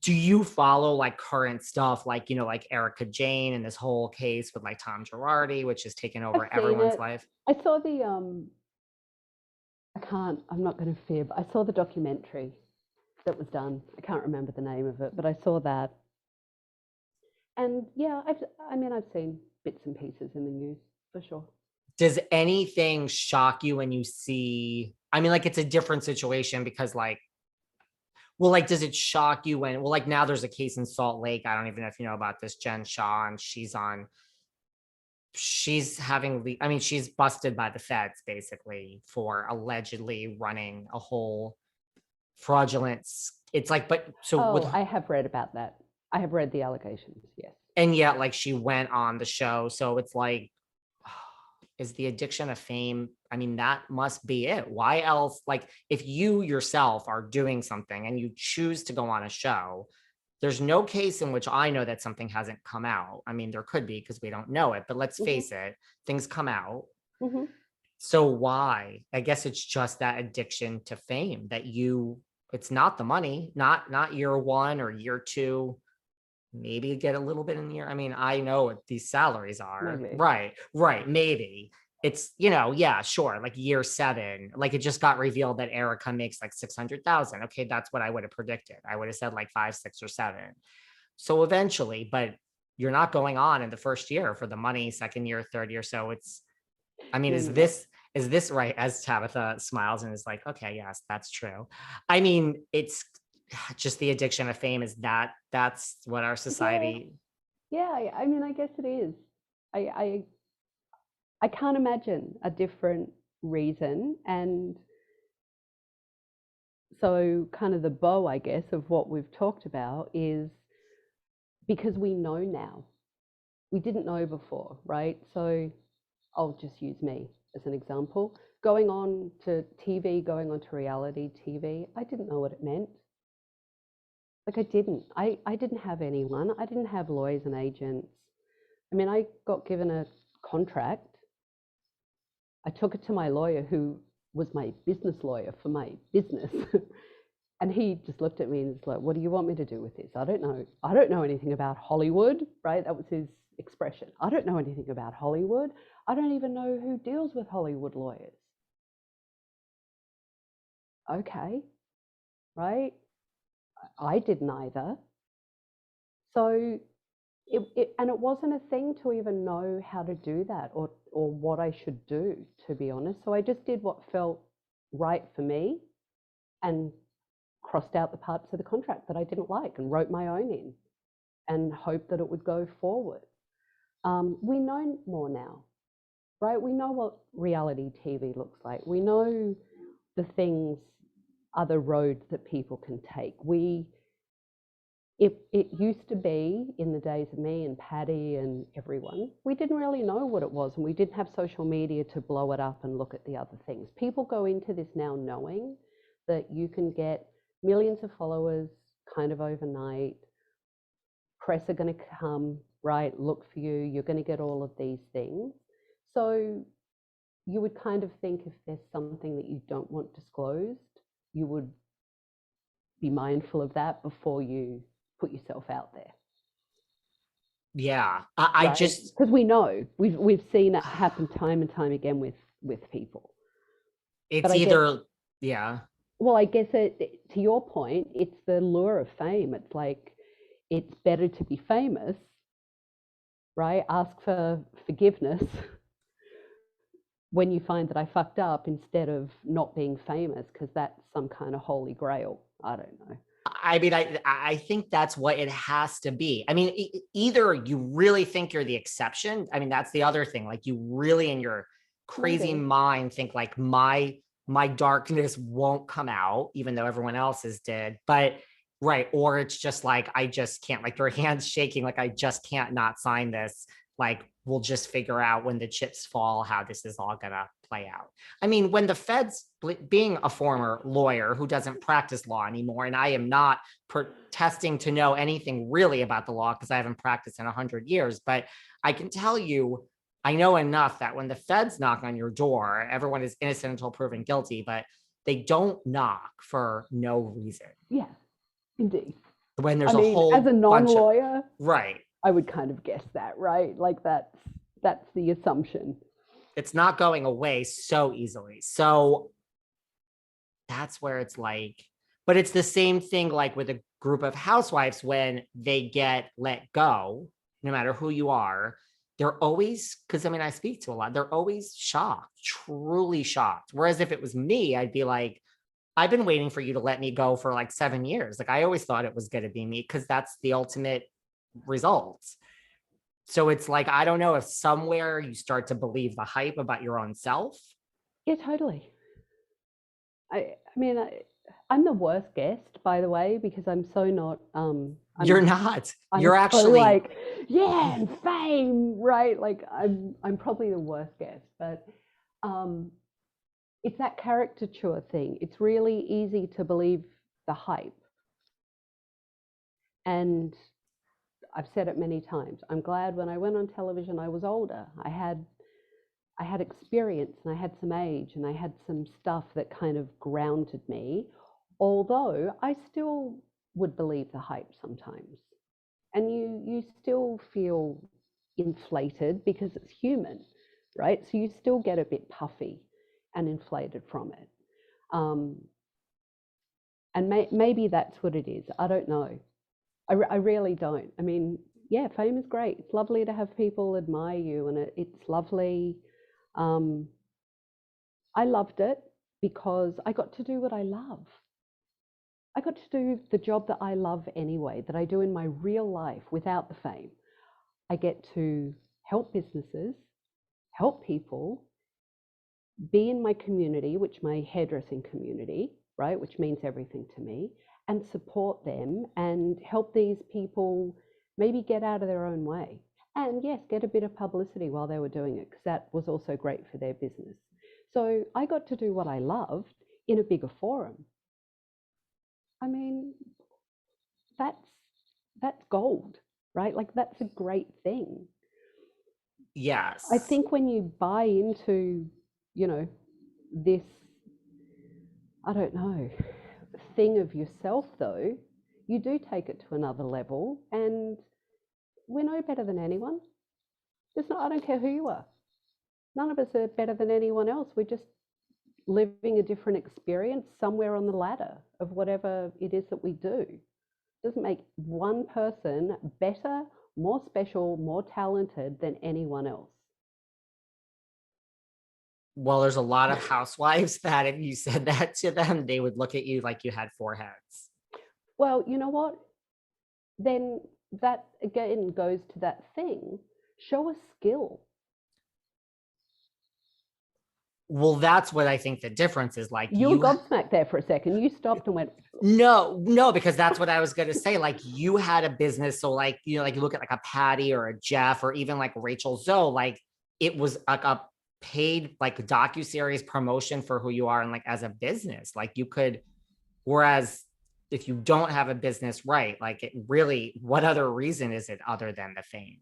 do you follow like current stuff, like, like Erika Jayne and this whole case with like Tom Girardi, which has taken I've over seen everyone's it. life? I saw the I'm not going to fib. I saw the documentary that was done. I can't remember the name of it, but I saw that. And yeah, I've seen bits and pieces in the news for sure. Does anything shock you when you see, I mean, like it's a different situation because like, well, like, does it shock you when, well, like now there's a case in Salt Lake. I don't even know if you know about this, Jen Shah, and she's busted by the feds basically for allegedly running a whole fraudulent, it's like, but so with I have read about that. I have read the allegations, yes. And yet like she went on the show. So it's like, is the addiction of fame, I mean, that must be it. Why else? Like if you yourself are doing something and you choose to go on a show, there's no case in which I know that something hasn't come out. I mean, there could be because we don't know it, but let's face it, things come out. So why? I guess it's just that addiction to fame that it's not the money, not year one or year two. Maybe get a little bit in the year. I mean, I know what these salaries are. Maybe. Right. Maybe it's, yeah, sure. Like year 7, like it just got revealed that Erika makes like 600,000. Okay. That's what I would have predicted. I would have said like 5, 6 or 7. So eventually, but you're not going on in the first year for the money, second year, third year. So it's, I mean, is this right? As Tabatha smiles and is like, okay, yes, that's true. I mean, it's just the addiction of fame. That's what our society. Yeah, I mean, I guess it is. I can't imagine a different reason. And so kind of the bow, I guess, of what we've talked about is because we know now. We didn't know before, right? So I'll just use me as an example. Going on to TV, going on to reality TV, I didn't know what it meant. Like I didn't have anyone. I didn't have lawyers and agents. I mean, I got given a contract. I took it to my lawyer, who was my business lawyer for my business. And he just looked at me and was like, what do you want me to do with this? I don't know anything about Hollywood, right? That was his expression. I don't know anything about Hollywood. I don't even know who deals with Hollywood lawyers. Okay, right? I didn't either. So it wasn't a thing to even know how to do that or what I should do, to be honest. So I just did what felt right for me and crossed out the parts of the contract that I didn't like and wrote my own in and hoped that it would go forward. We know more now, right? We know what reality TV looks like. We know the things, other roads that people can take. It used to be, in the days of me and Patti and everyone, we didn't really know what it was, and we didn't have social media to blow it up and look at the other things. People go into this now knowing that you can get millions of followers kind of overnight. Press are going to come, right, look for you. You're going to get all of these things. So you would kind of think if there's something that you don't want disclosed, you would be mindful of that before you put yourself out there. Yeah, I just, because we know we've seen it happen time and time again with people. It's either, yeah. Well, I guess to your point, it's the lure of fame. It's like, it's better to be famous, right? Ask for forgiveness when you find that I fucked up, instead of not being famous, because that's some kind of holy grail. I don't know. I mean, I think that's what it has to be. I mean, either you really think you're the exception. I mean, that's the other thing. Like you really in your crazy mind think like my darkness won't come out, even though everyone else's did. But right. Or it's just like, I just can't, like your hands shaking. Like, I just can't not sign this. Like, we'll just figure out when the chips fall, how this is all gonna play out. I mean, when the feds, being a former lawyer who doesn't practice law anymore, and I am not protesting to know anything really about the law because I haven't practiced in 100 years, but I can tell you, I know enough that when the feds knock on your door, everyone is innocent until proven guilty, but they don't knock for no reason. Yeah, indeed. when there's I a mean, whole as a bunch of, non-lawyer, right. I would kind of guess that, right? Like that's the assumption. It's not going away so easily. So that's where it's like, but it's the same thing like with a group of housewives when they get let go, no matter who you are, they're always, because I mean, I speak to a lot, they're always shocked, truly shocked. Whereas if it was me, I'd be like, I've been waiting for you to let me go for like 7 years. Like I always thought it was going to be me because that's the ultimate result. So it's like, I don't know if somewhere you start to believe the hype about your own self. Yeah, totally. I mean, I'm the worst guest, by the way, because I'm so not. You're not. I'm You're so actually like, yeah, and fame, right? Like I'm probably the worst guest, but it's that caricature thing. It's really easy to believe the hype, and I've said it many times. I'm glad when I went on television, I was older. I had experience and I had some age and I had some stuff that kind of grounded me, although I still would believe the hype sometimes. And you still feel inflated because it's human, right? So you still get a bit puffy and inflated from it. And maybe that's what it is. I don't know. I really don't. I mean, yeah, fame is great. It's lovely to have people admire you, and it's lovely. Um, I loved it because I got to do what I love. I got to do the job that I love anyway, that I do in my real life without the fame. I get to help businesses, help people, be in my community, which my hairdressing community, right, which means everything to me, and support them and help these people maybe get out of their own way. And yes, get a bit of publicity while they were doing it, because that was also great for their business. So I got to do what I loved in a bigger forum. I mean, that's gold, right? Like that's a great thing. yes. I think when you buy into, this, I don't know, thing of yourself though, you do take it to another level, and we're no better than anyone. I don't care who you are. None of us are better than anyone else. We're just living a different experience somewhere on the ladder of whatever it is that we do. It doesn't make one person better, more special, more talented than anyone else. Well, there's a lot of housewives that if you said that to them, they would look at you like you had four heads. Well, you know what? Then that again goes to that thing. Show a skill. Well, that's what I think the difference is. Like you were gobsmacked there for a second. You stopped and went, no, because that's what I was going to say. Like you had a business. So like, like you look at like a Patti or a Jeff or even like Rachel Zoe, like it was like a paid like docuseries promotion for who you are. And like as a business, like you could, whereas if you don't have a business, right, like it really, what other reason is it other than the fame?